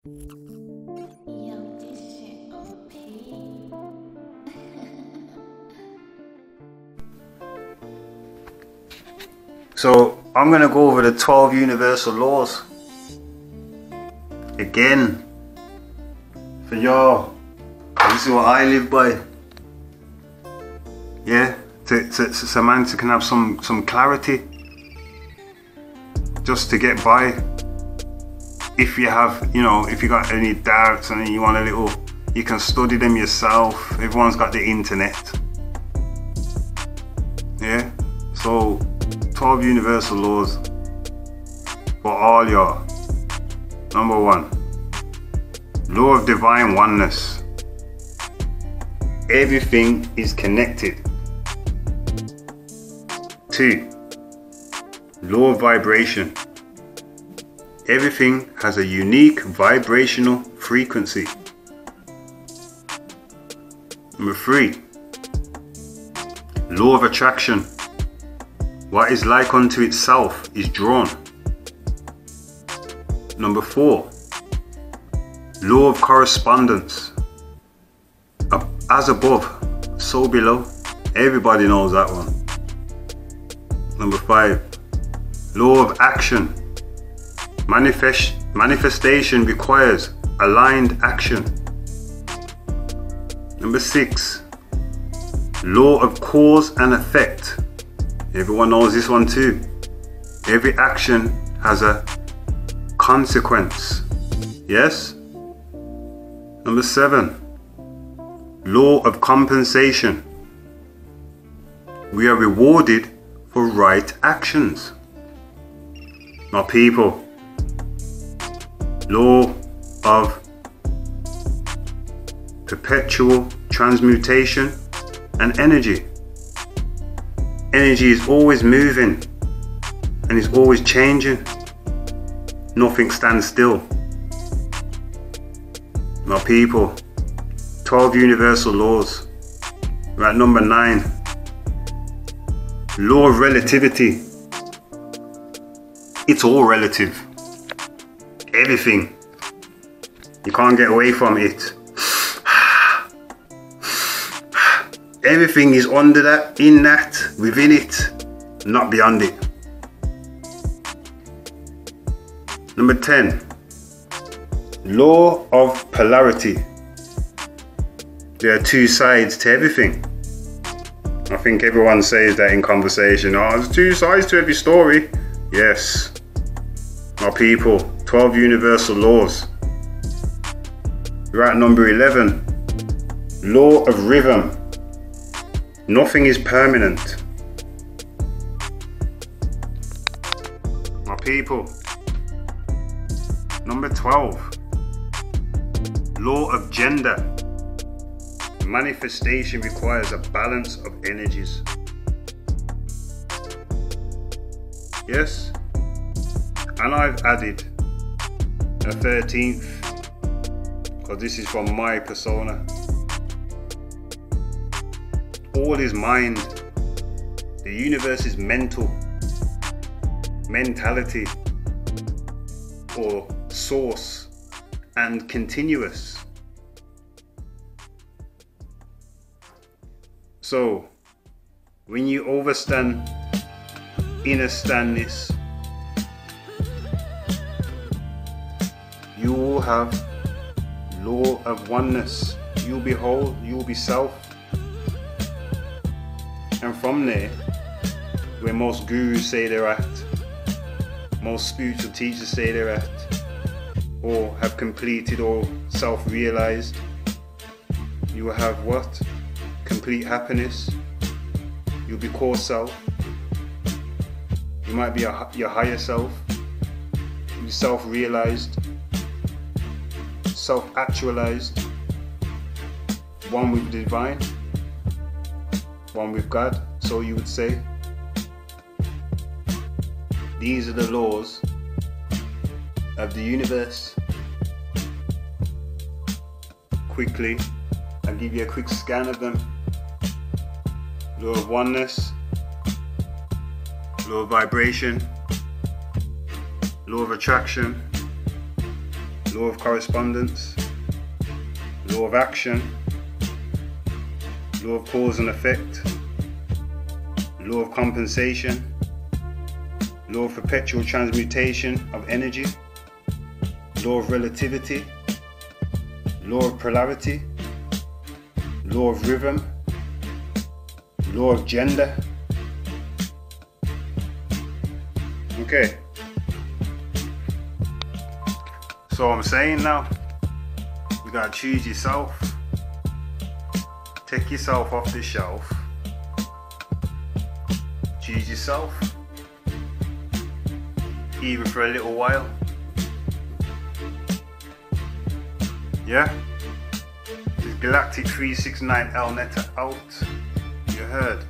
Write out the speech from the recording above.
Yo, this shit OP. So I'm going to go over the 12 universal laws again for y'all. This is what I live by. Yeah, so man can have some clarity just to get by. If you have, if you got any doubts and you want a little, you can study them yourself. Everyone's got the internet. Yeah, so 12 universal laws for all y'all. Number 1, law of divine oneness. Everything is connected. 2, law of vibration. Everything has a unique vibrational frequency. Number 3, law of attraction. What is like unto itself is drawn. Number 4, law of correspondence. As above, so below. Everybody knows that one. Number 5, law of action. Manifestation requires aligned action. Number 6, law of cause and effect. Everyone knows this one too. Every action has a consequence. Yes? Number 7, law of compensation. We are rewarded for right actions. My people. Law of perpetual transmutation and energy. Energy is always moving and is always changing. Nothing stands still. My people, 12 universal laws. We're at number 9. Law of relativity. It's all relative. Everything. You can't get away from it. Everything is under that, in that, within it, not beyond it. Number 10, law of polarity. There are two sides to everything. I think everyone says that in conversation. Oh, there's two sides to every story. Yes. My people, 12 universal laws. We're at number 11, law of rhythm. Nothing is permanent. My people. Number 12, law of gender. Manifestation requires a balance of energies. Yes? And I've added a 13th, because this is from my persona. All is mind. The universe is mental. Mentality. Or source. And continuous. So, when you understand this, you will have law of oneness. You'll be whole, you'll be self. And from there, where most gurus say they're at, most spiritual teachers say they're at, or have completed or self-realized, you will have what? Complete happiness. You'll be core self. You might be your higher self. You'll be self-realized, self-actualized, one with the divine, one with God, so you would say. These are the laws of the universe. Quickly, I'll give you a quick scan of them. Law of oneness, law of vibration, law of attraction, law of correspondence, law of action, law of cause and effect, law of compensation, law of perpetual transmutation of energy, law of relativity, law of polarity, law of rhythm, law of gender. Okay. So I'm saying now, you gotta choose yourself. Take yourself off the shelf. Choose yourself. Even for a little while. Yeah? This Galactic 369 El Neta out. You heard.